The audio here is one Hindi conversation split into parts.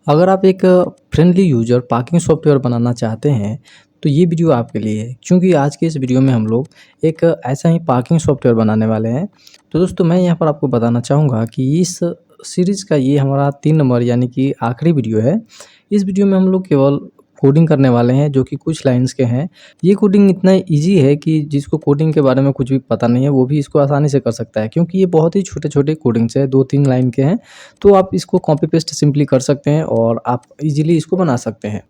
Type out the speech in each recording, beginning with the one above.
अगर आप एक फ्रेंडली यूज़र पार्किंग सॉफ्टवेयर बनाना चाहते हैं, तो ये वीडियो आपके लिए है। क्योंकि आज के इस वीडियो में हम लोग एक ऐसा ही पार्किंग सॉफ्टवेयर बनाने वाले हैं। तो दोस्तों मैं यहाँ पर आपको बताना चाहूँगा कि इस सीरीज़ का ये हमारा 3 नंबर यानी कि आखिरी वीडियो है। इस वीडियो में हम लोग केवल कोडिंग करने वाले हैं जो कि कुछ लाइन्स के हैं। ये कोडिंग इतना ईज़ी है कि जिसको कोडिंग के बारे में कुछ भी पता नहीं है, वो भी इसको आसानी से कर सकता है, क्योंकि ये बहुत ही छोटे-छोटे कोडिंग्स है, 2-3 लाइन के हैं। तो आप इसको कॉपी पेस्ट सिंपली कर सकते हैं और आप इजीली इसको बना सकते हैं।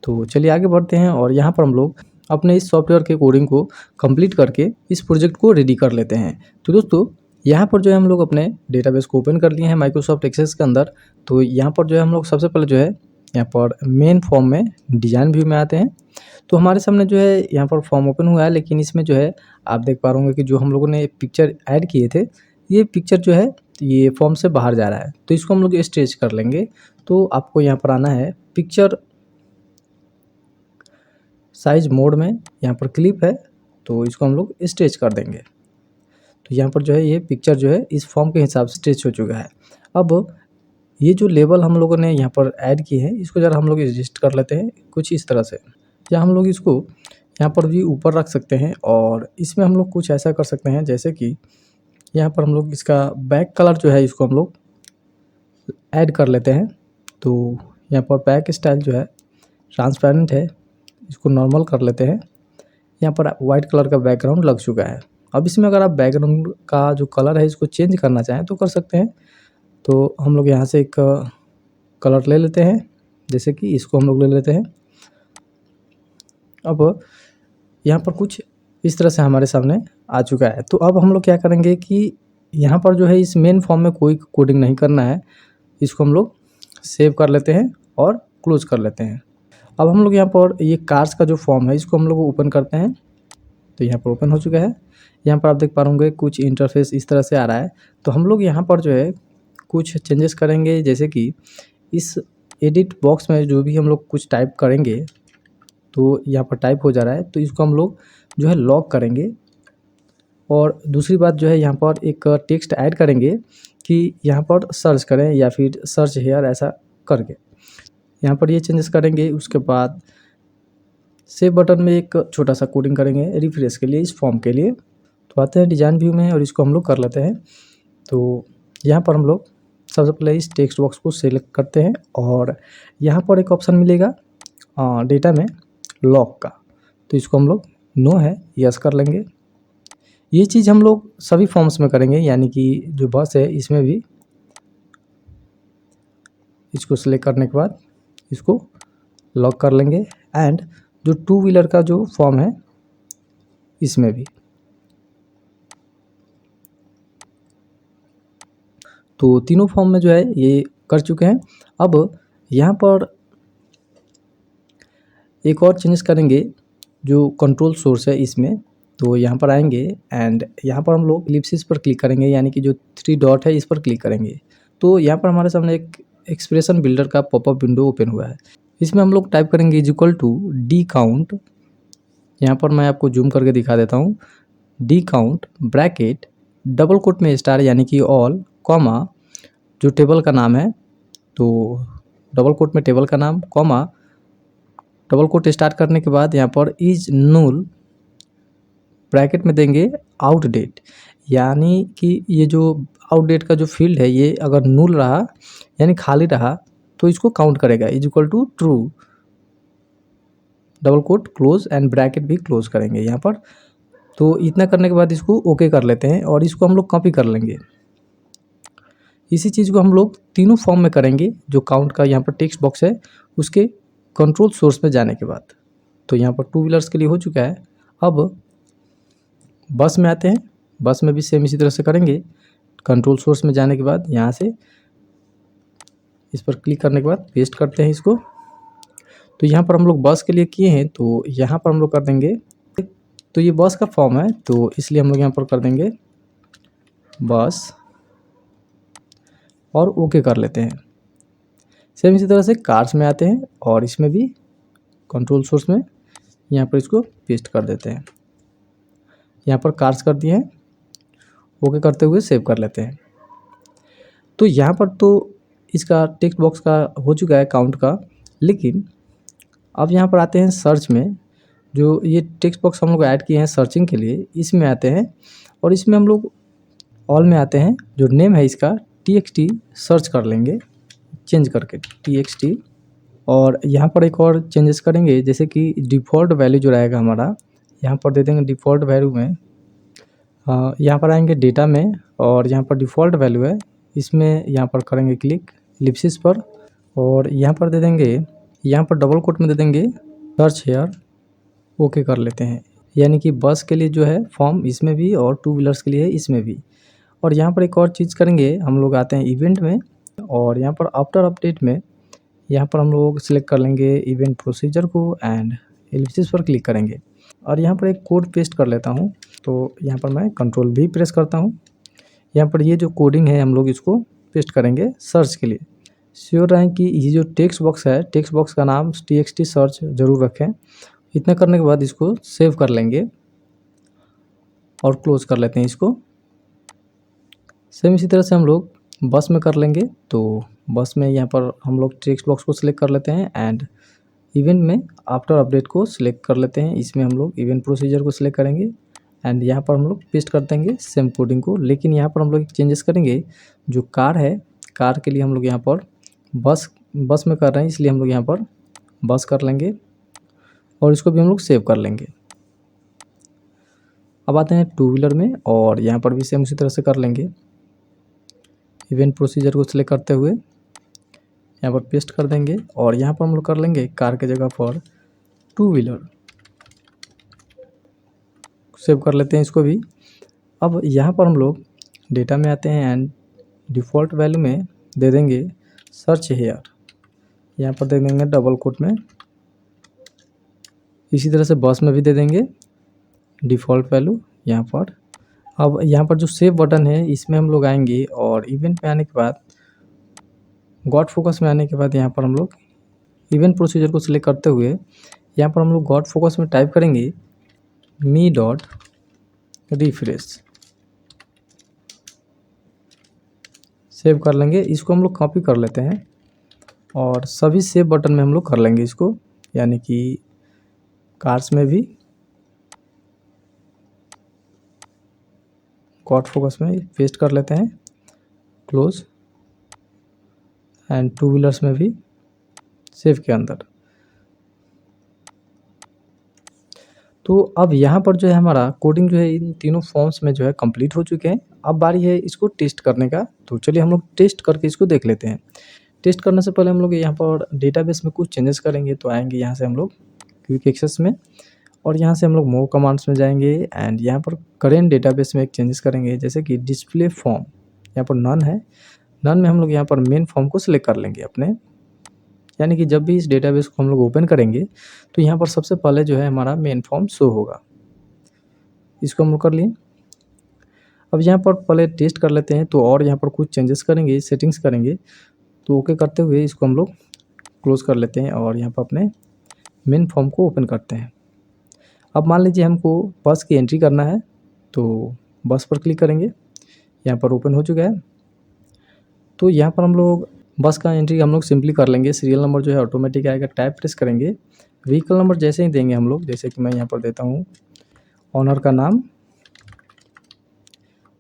तो चलिए आगे बढ़ते हैं और यहाँ पर हम लोग अपने इस सॉफ्टवेयर के कोडिंग को कंप्लीट करके इस प्रोजेक्ट को रेडी कर लेते हैं। तो दोस्तों यहाँ पर जो है हम लोग अपने डेटाबेस को ओपन कर लिए हैं माइक्रोसॉफ्ट एक्सेस के अंदर। तो यहाँ पर जो है हम लोग सबसे पहले जो है यहाँ पर मेन फॉर्म में डिज़ाइन व्यू में आते हैं। तो हमारे सामने जो है यहाँ पर फॉर्म ओपन हुआ है, लेकिन इसमें जो है आप देख पा रहे होंगे कि जो हम लोगों ने पिक्चर ऐड किए थे, ये पिक्चर जो है ये फॉर्म से बाहर जा रहा है। तो इसको हम लोग स्ट्रेच कर लेंगे। तो आपको यहाँ पर आना है पिक्चर साइज मोड में, यहाँ पर क्लिप है तो इसको हम लोग स्ट्रेच कर देंगे। तो यहाँ पर जो है ये पिक्चर जो है इस फॉर्म के हिसाब से स्ट्रेच हो चुका है। अब ये जो लेबल हम लोगों ने यहाँ पर ऐड किए हैं, इसको ज़रा हम लोग एडजस्ट कर लेते हैं कुछ इस तरह से, या हम लोग इसको यहाँ पर भी ऊपर रख सकते हैं। और इसमें हम लोग कुछ ऐसा कर सकते हैं जैसे कि यहाँ पर हम लोग इसका बैक कलर जो है इसको हम लोग ऐड कर लेते हैं। तो यहाँ पर बैक स्टाइल जो है ट्रांसपेरेंट है, इसको नॉर्मल कर लेते हैं। यहाँ पर वाइट कलर का बैकग्राउंड लग चुका है। अब इसमें अगर आप बैकग्राउंड का जो कलर है इसको चेंज करना चाहें तो कर सकते हैं। तो हम लोग यहाँ से एक कलर ले लेते हैं, जैसे कि इसको हम लोग ले लेते हैं। अब यहाँ पर कुछ इस तरह से हमारे सामने आ चुका है। तो अब हम लोग क्या करेंगे कि यहाँ पर जो है इस मेन फॉर्म में कोई कोडिंग नहीं करना है, इसको हम लोग सेव कर लेते हैं और क्लोज कर लेते हैं। अब हम लोग यहाँ पर ये कार्स का जो फॉर्म है इसको हम लोग ओपन करते हैं। तो यहाँ पर ओपन हो चुका है। यहाँ पर आप देख पा रहे होंगे कुछ इंटरफेस इस तरह से आ रहा है। तो हम लोग यहाँ पर जो है कुछ चेंजेस करेंगे, जैसे कि इस एडिट बॉक्स में जो भी हम लोग कुछ टाइप करेंगे तो यहाँ पर टाइप हो जा रहा है, तो इसको हम लोग जो है लॉक करेंगे। और दूसरी बात जो है यहाँ पर एक टेक्स्ट ऐड करेंगे कि यहाँ पर सर्च करें या फिर सर्च हेयर, ऐसा करके यहाँ पर ये चेंजेस करेंगे। उसके बाद सेव बटन में एक छोटा सा कोडिंग करेंगे रिफ्रेश के लिए इस फॉर्म के लिए। तो आते हैं डिज़ाइन व्यू में और इसको हम लोग कर लेते हैं। तो यहाँ पर हम लोग सबसे पहले इस टेक्स्ट बॉक्स को सेलेक्ट करते हैं और यहाँ पर एक ऑप्शन मिलेगा डेटा में लॉक का, तो इसको हम लोग नो है यस कर लेंगे। ये चीज़ हम लोग सभी फॉर्म्स में करेंगे, यानी कि जो बस है इसमें भी इसको सेलेक्ट करने के बाद इसको लॉक कर लेंगे। एंड जो टू व्हीलर का जो फॉर्म है इसमें भी। तो तीनों फॉर्म में जो है ये कर चुके हैं। अब यहाँ पर एक और चेंजेस करेंगे जो कंट्रोल सोर्स है इसमें। तो यहाँ पर आएंगे एंड यहाँ पर हम लोग इलिप्सिस पर क्लिक करेंगे, यानी कि जो 3 डॉट है इस पर क्लिक करेंगे। तो यहाँ पर हमारे सामने एक एक्सप्रेशन बिल्डर का पॉपअप विंडो ओपन हुआ है। इसमें हम लोग टाइप करेंगे is equal to D count. यहाँ पर मैं आपको जूम करके दिखा देता हूँ। D count bracket double quote में स्टार यानी कि ऑल, कॉमा जो टेबल का नाम है, तो डबल कोट में टेबल का नाम, कॉमा डबल कोट स्टार्ट करने के बाद यहाँ पर इज नूल ब्रैकेट में देंगे आउटडेट, यानी कि ये जो आउटडेट का जो फील्ड है ये अगर नूल रहा यानी खाली रहा तो इसको काउंट करेगा। Is equal to true, double quote close and bracket भी क्लोज करेंगे यहाँ पर। तो इतना करने के बाद इसको ओके कर लेते हैं और इसको हम लोग कॉपी कर लेंगे। इसी चीज़ को हम लोग तीनों फॉर्म में करेंगे। जो काउंट का यहाँ पर टेक्स्ट बॉक्स है उसके कंट्रोल सोर्स में जाने के बाद। तो यहाँ पर टू व्हीलर्स के लिए हो चुका है। अब बस में आते हैं। बस में भी सेम इसी तरह से करेंगे। कंट्रोल सोर्स में जाने के बाद यहाँ से इस पर क्लिक करने के बाद पेस्ट करते हैं इसको। तो यहाँ पर हम लोग बस के लिए किए हैं, तो यहाँ पर हम लोग कर देंगे, तो ये बस का फॉर्म है तो इसलिए हम लोग यहाँ पर कर देंगे बस और ओके कर लेते हैं। सेम इसी तरह से कार्स में आते हैं और इसमें भी कंट्रोल सोर्स में यहाँ पर इसको पेस्ट कर देते हैं। यहाँ पर कार्स कर दिए हैं, ओके करते हुए सेव कर लेते हैं। तो यहाँ पर तो इसका टेक्स्ट बॉक्स का हो चुका है काउंट का। लेकिन अब यहाँ पर आते हैं सर्च में, जो ये टेक्स्ट बॉक्स हम लोग ऐड किए हैं सर्चिंग के लिए, इसमें आते हैं और इसमें हम लोग ऑल में आते हैं। जो नेम है इसका txt सर्च कर लेंगे चेंज करके txt। और यहाँ पर एक और चेंजेस करेंगे, जैसे कि डिफ़ॉल्ट वैल्यू जो रहेगा हमारा, यहाँ पर दे देंगे डिफ़ॉल्ट वैल्यू में। यहाँ पर आएंगे डेटा में और यहाँ पर डिफ़ॉल्ट वैल्यू है, इसमें यहाँ पर करेंगे क्लिक इलिप्सिस पर और यहाँ पर दे देंगे, यहाँ पर डबल कोट में दे देंगे सर्च हेयर। ओके कर लेते हैं। यानी कि बस के लिए जो है फॉर्म इसमें भी और टू व्हीलर्स के लिए है इसमें भी। और यहाँ पर एक और चीज़ करेंगे, हम लोग आते हैं इवेंट में और यहाँ पर आफ्टर अपडेट में यहाँ पर हम लोग सिलेक्ट कर लेंगे इवेंट प्रोसीजर को एंड एलिप्सिस पर क्लिक करेंगे। और यहाँ पर एक कोड पेस्ट कर लेता हूँ, तो यहाँ पर मैं कंट्रोल भी प्रेस करता हूँ। यहाँ पर ये जो कोडिंग है हम लोग इसको पेस्ट करेंगे सर्च के लिए। श्योर रहें कि ये जो टेक्स्ट बॉक्स है, टेक्स्ट बॉक्स का नाम txt सर्च ज़रूर रखें। इतना करने के बाद इसको सेव कर लेंगे और क्लोज कर लेते हैं इसको। सेम इसी तरह से हम लोग बस में कर लेंगे। तो बस में यहाँ पर हम लोग टेक्स्ट बॉक्स को सिलेक्ट कर लेते हैं एंड इवेंट में आफ्टर अपडेट को सिलेक्ट कर लेते हैं। इसमें हम लोग इवेंट प्रोसीजर को सिलेक्ट करेंगे एंड यहाँ पर हम लोग पेस्ट कर देंगे सेम कोडिंग को। लेकिन यहाँ पर हम लोग चेंजेस करेंगे, जो कार है, कार के लिए हम लोग यहाँ पर बस में कर रहे हैं, इसलिए हम लोग यहाँ पर बस कर लेंगे और इसको भी हम लोग सेव कर लेंगे। अब आते हैं टू व्हीलर में और यहाँ पर भी सेम उसी तरह से कर लेंगे। इवेंट प्रोसीजर को सिलेक्ट करते हुए यहाँ पर पेस्ट कर देंगे और यहाँ पर हम लोग कर लेंगे कार के जगह पर टू व्हीलर, सेव कर लेते हैं इसको भी। अब यहाँ पर हम लोग डेटा में आते हैं एंड डिफ़ॉल्ट वैल्यू में दे देंगे सर्च हेयर, यहाँ पर दे देंगे डबल कोट में। इसी तरह से बस में भी दे देंगे डिफ़ॉल्ट वैल्यू यहाँ पर। अब यहाँ पर जो सेव बटन है इसमें हम लोग आएंगे और इवेंट में आने के बाद गॉट फोकस में आने के बाद यहाँ पर हम लोग इवेंट प्रोसीजर को सिलेक्ट करते हुए यहाँ पर हम लोग गॉट फोकस में टाइप करेंगे मी डॉट रिफ्रेश, सेव कर लेंगे। इसको हम लोग कॉपी कर लेते हैं और सभी सेव बटन में हम लोग कर लेंगे इसको, यानी कि कार्स में भी गॉट फोकस में पेस्ट कर लेते हैं क्लोज एंड टू व्हीलर्स में भी सेव के अंदर। तो अब यहाँ पर जो है हमारा कोडिंग जो है इन तीनों फॉर्म्स में जो है कंप्लीट हो चुके हैं। अब बारी है इसको टेस्ट करने का, तो चलिए हम लोग टेस्ट करके इसको देख लेते हैं। टेस्ट करने से पहले हम लोग यहाँ पर डेटाबेस में कुछ चेंजेस करेंगे। तो आएंगे यहाँ से हम लोग क्विक एक्सेस में और यहाँ से हम लोग मोर कमांड्स में जाएंगे एंड यहाँ पर करेंट डेटाबेस में एक चेंजेस करेंगे, जैसे कि डिस्प्ले फॉर्म यहाँ पर नन है, नन में हम लोग यहाँ पर मेन फॉर्म को सिलेक्ट कर लेंगे अपने। यानी कि जब भी इस डेटाबेस को हम लोग ओपन करेंगे तो यहाँ पर सबसे पहले जो है हमारा मेन फॉर्म शो होगा। इसको हम लोग कर लिए। अब यहाँ पर पहले टेस्ट कर लेते हैं, तो और यहाँ पर कुछ चेंजेस करेंगे, सेटिंग्स करेंगे। तो ओके करते हुए इसको हम लोग क्लोज कर लेते हैं और यहाँ पर अपने मेन फॉर्म को ओपन करते हैं। अब मान लीजिए हमको बस की एंट्री करना है, तो बस पर क्लिक करेंगे, यहाँ पर ओपन हो चुका है। तो यहाँ पर हम लोग बस का एंट्री हम लोग सिंपली कर लेंगे। सीरियल नंबर जो है ऑटोमेटिक आएगा, टैब प्रेस करेंगे। व्हीकल नंबर जैसे ही देंगे हम लोग, जैसे कि मैं यहाँ पर देता हूँ ऑनर का नाम,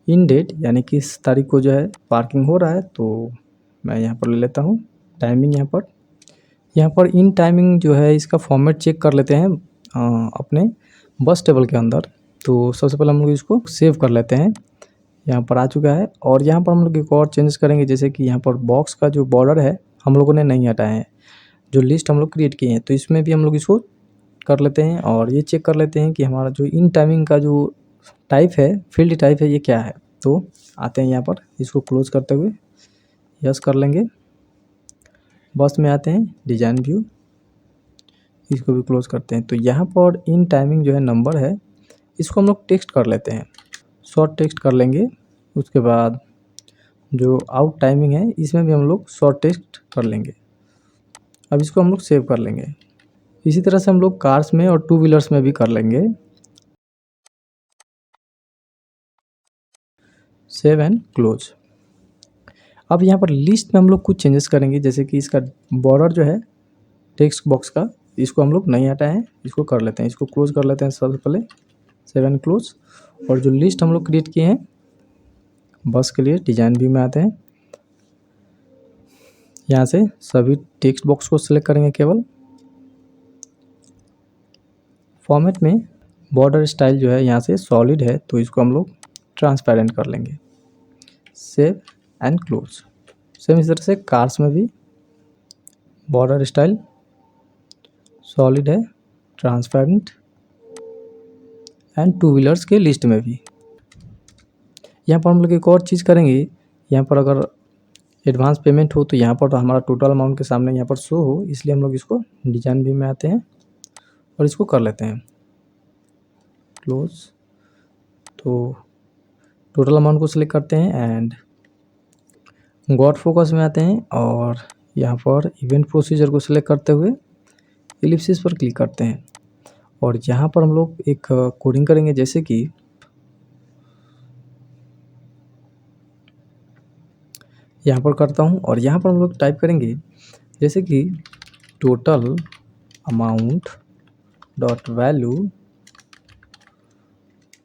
इन डेट यानी कि इस तारीख को जो है पार्किंग हो रहा है, तो मैं यहाँ पर ले लेता हूँ टाइमिंग। यहाँ पर इन टाइमिंग जो है इसका फॉर्मेट चेक कर लेते हैं अपने बस टेबल के अंदर। तो सबसे पहले हम लोग इसको सेव कर लेते हैं, यहाँ पर आ चुका है। और यहाँ पर हम लोग एक और चेंजेस करेंगे, जैसे कि यहाँ पर बॉक्स का जो बॉर्डर है हम लोगों ने नहीं हटाए हैं, जो लिस्ट हम लोग क्रिएट किए हैं, तो इसमें भी हम लोग इसको कर लेते हैं और ये चेक कर लेते हैं कि हमारा जो इन टाइमिंग का जो टाइप है, फील्ड टाइप है, ये क्या है। तो आते हैं यहाँ पर, इसको क्लोज करते हुए यस कर लेंगे। बस में आते हैं डिज़ाइन व्यू, इसको भी क्लोज करते हैं। तो यहाँ पर इन टाइमिंग जो है नंबर है, इसको हम लोग टेक्स्ट कर लेते हैं, शॉर्ट टेक्स्ट कर लेंगे। उसके बाद जो आउट टाइमिंग है इसमें भी हम लोग शॉर्ट टेक्स्ट कर लेंगे। अब इसको हम लोग सेव कर लेंगे। इसी तरह से हम लोग कार्स में और टू व्हीलर्स में भी कर लेंगे। Save and close. अब यहाँ पर लिस्ट में हम लोग कुछ चेंजेस करेंगे, जैसे कि इसका बॉर्डर जो है टेक्स्ट बॉक्स का, इसको हम लोग नहीं हटाए हैं, इसको कर लेते हैं, इसको क्लोज कर लेते हैं सबसे पहले 7 क्लोज। और जो लिस्ट हम लोग क्रिएट किए हैं बस के लिए, डिजाइन व्यू में आते हैं, यहाँ से सभी टेक्स्ट बॉक्स को सिलेक्ट करेंगे केवल। फॉर्मेट में बॉर्डर स्टाइल जो है यहाँ से सॉलिड है, तो इसको हम लोग ट्रांसपेरेंट कर लेंगे। Save and close. सेम इस तरह से कार्स में भी बॉर्डर स्टाइल सॉलिड है, ट्रांसपेरेंट, एंड टू व्हीलर्स के लिस्ट में भी। यहाँ पर हम लोग एक और चीज़ करेंगे, यहाँ पर अगर एडवांस पेमेंट हो तो यहाँ पर तो हमारा टोटल अमाउंट के सामने यहाँ पर शो हो, इसलिए हम लोग इसको डिजाइन व्यू में आते हैं और इसको कर लेते हैं क्लोज। तो टोटल अमाउंट को सिलेक्ट करते हैं एंड गॉट फोकस में आते हैं और यहाँ पर इवेंट प्रोसीजर को सिलेक्ट करते हुए एलिप्सिस पर क्लिक करते हैं और यहाँ पर हम लोग एक कोडिंग करेंगे, जैसे कि यहाँ पर करता हूँ और यहाँ पर हम लोग टाइप करेंगे जैसे कि total amount dot value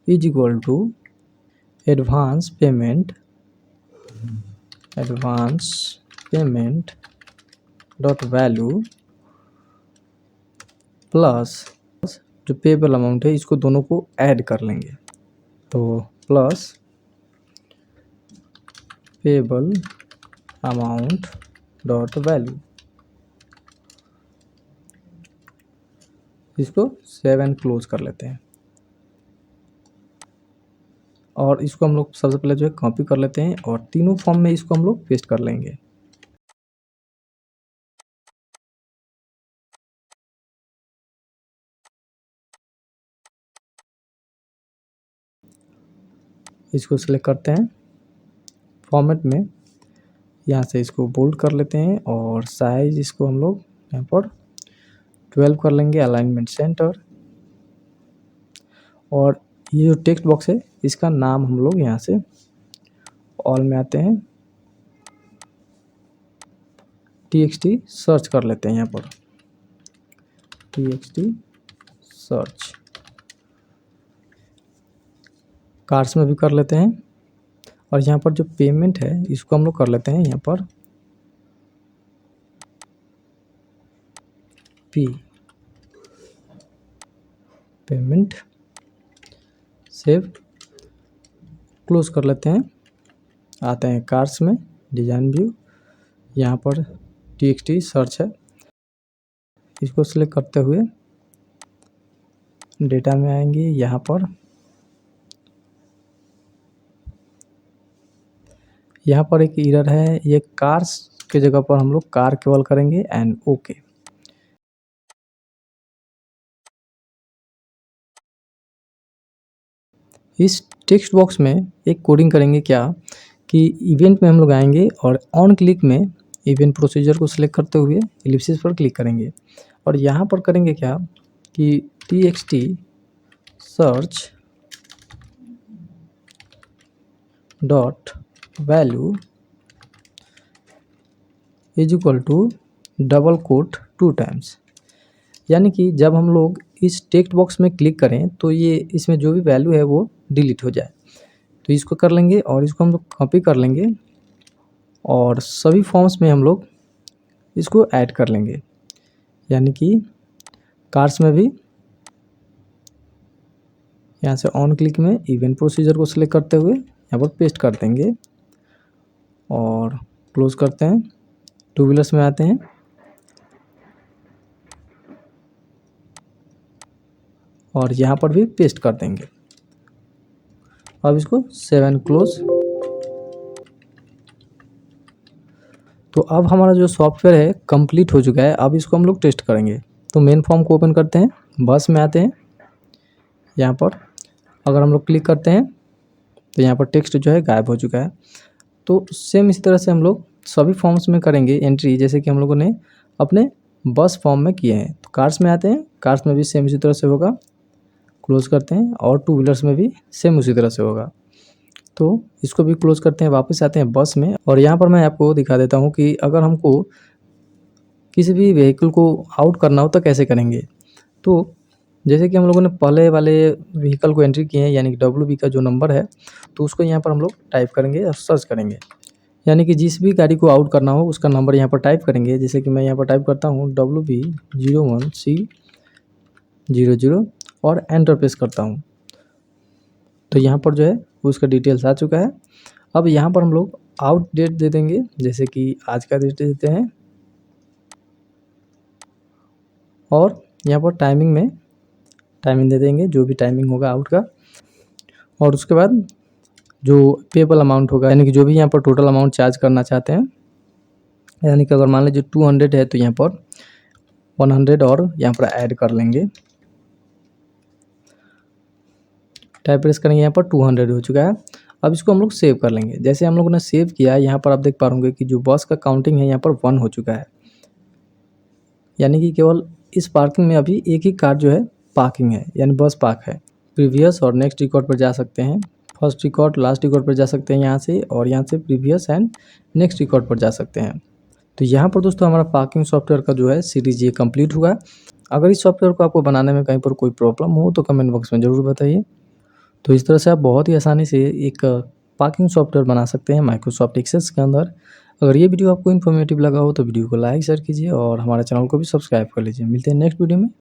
is equal to advance payment dot value plus जो पेबल अमाउंट है, इसको दोनों को ऐड कर लेंगे, तो plus payable amount dot value, इसको 7 क्लोज कर लेते हैं और इसको हम लोग सबसे पहले जो है कॉपी कर लेते हैं और तीनों फॉर्म में इसको हम लोग पेस्ट कर लेंगे। इसको सिलेक्ट करते हैं फॉर्मेट में, यहाँ से इसको बोल्ड कर लेते हैं और साइज इसको हम लोग यहाँ पर 12 कर लेंगे, अलाइनमेंट सेंटर। और ये जो टेक्स्ट बॉक्स है इसका नाम हम लोग यहाँ से ऑल में आते हैं, txt सर्च कर लेते हैं, यहाँ पर txt सर्च कार्ड्स में भी कर लेते हैं और यहाँ पर जो पेमेंट है इसको हम लोग कर लेते हैं यहाँ पर p पेमेंट। सेव क्लोज कर लेते हैं, आते हैं कार्ड्स में, डिजाइन व्यू, यहाँ पर txt सर्च है, इसको सिलेक्ट करते हुए डेटा में आएंगे, यहाँ पर एक एरर है, ये कार्स के जगह पर हम लोग कार केवल करेंगे एंड ओके। इस टेक्स्ट बॉक्स में एक कोडिंग करेंगे क्या कि इवेंट में हम लोग आएंगे और ऑन क्लिक में इवेंट प्रोसीजर को सिलेक्ट करते हुए एलिप्सिस पर क्लिक करेंगे और यहाँ पर करेंगे क्या कि txt search dot value is equal to double quote 2 times, यानी कि जब हम लोग इस टेक्स्ट बॉक्स में क्लिक करें तो ये इसमें जो भी वैल्यू है वो डिलीट हो जाए। तो इसको कर लेंगे और इसको हम लोग कॉपी कर लेंगे और सभी फॉर्म्स में हम लोग इसको ऐड कर लेंगे, यानी कि कार्ड्स में भी यहाँ से ऑन क्लिक में इवेंट प्रोसीजर को सिलेक्ट करते हुए यहाँ पर पेस्ट कर देंगे और क्लोज करते हैं। टू व्हीलर्स में आते हैं और यहाँ पर भी पेस्ट कर देंगे। अब इसको 7 क्लोज। तो अब हमारा जो सॉफ्टवेयर है कंप्लीट हो चुका है, अब इसको हम लोग टेस्ट करेंगे। तो मेन फॉर्म को ओपन करते हैं, बस में आते हैं, यहाँ पर अगर हम लोग क्लिक करते हैं तो यहाँ पर टेक्स्ट जो है गायब हो चुका है। तो सेम इसी तरह से हम लोग सभी फॉर्म्स में करेंगे एंट्री, जैसे कि हम लोगों ने अपने बस फॉर्म में किए हैं। तो कार्स में आते हैं, कार्स में भी सेम इसी तरह से होगा, क्लोज करते हैं और टू व्हीलर्स में भी सेम उसी तरह से होगा। तो इसको भी क्लोज़ करते हैं, वापस आते हैं बस में और यहाँ पर मैं आपको दिखा देता हूँ कि अगर हमको किसी भी व्हीकल को आउट करना हो तो कैसे करेंगे। तो जैसे कि हम लोगों ने पहले वाले व्हीकल को एंट्री किए हैं, यानी कि WB का जो नंबर है, तो उसको यहाँ पर हम लोग टाइप करेंगे और सर्च करेंगे। यानी कि जिस भी गाड़ी को आउट करना हो उसका नंबर यहाँ पर टाइप करेंगे। जैसे कि मैं यहाँ पर टाइप करता हूँ WB01C00 और एंटर प्रेस करता हूँ। तो यहाँ पर जो है उसका डिटेल्स आ चुका है। अब यहाँ पर हम लोग आउट डेट दे देंगे, जैसे कि आज का डेट देते हैं और यहाँ पर टाइमिंग दे देंगे, जो भी टाइमिंग होगा आउट का। और उसके बाद जो पेबल अमाउंट होगा, यानी कि जो भी यहाँ पर टोटल अमाउंट चार्ज करना चाहते हैं, यानी कि अगर मान लीजिए 200 है तो यहाँ पर 100 और यहाँ पर ऐड कर लेंगे। टाइप प्रेस करेंगे, यहाँ पर 200 हो चुका है। अब इसको हम लोग सेव कर लेंगे। जैसे हम लोगों ने सेव किया, यहाँ पर आप देख पा होंगे कि जो बस का काउंटिंग है यहाँ पर 1 हो चुका है, यानी कि केवल इस पार्किंग में अभी एक ही कार जो है पार्किंग है, यानी बस पार्क है। प्रीवियस और नेक्स्ट रिकॉर्ड पर जा सकते हैं, फर्स्ट रिकॉर्ड लास्ट रिकॉर्ड पर जा सकते हैं यहाँ से, और यहाँ से प्रीवियस एंड नेक्स्ट रिकॉर्ड पर जा सकते हैं। तो यहाँ पर दोस्तों हमारा पार्किंग सॉफ्टवेयर का जो है सीरीज ये कंप्लीट हुआ। अगर इस सॉफ्टवेयर को आपको बनाने में कहीं पर कोई प्रॉब्लम हो तो कमेंट बॉक्स में ज़रूर बताइए। तो इस तरह से आप बहुत ही आसानी से एक पार्किंग सॉफ्टवेयर बना सकते हैं माइक्रोसॉफ्ट एक्सेस के अंदर। अगर ये वीडियो आपको इन्फॉर्मेटिव लगा हो तो वीडियो को लाइक शेयर कीजिए और हमारे चैनल को भी सब्सक्राइब कर लीजिए। मिलते हैं नेक्स्ट वीडियो में।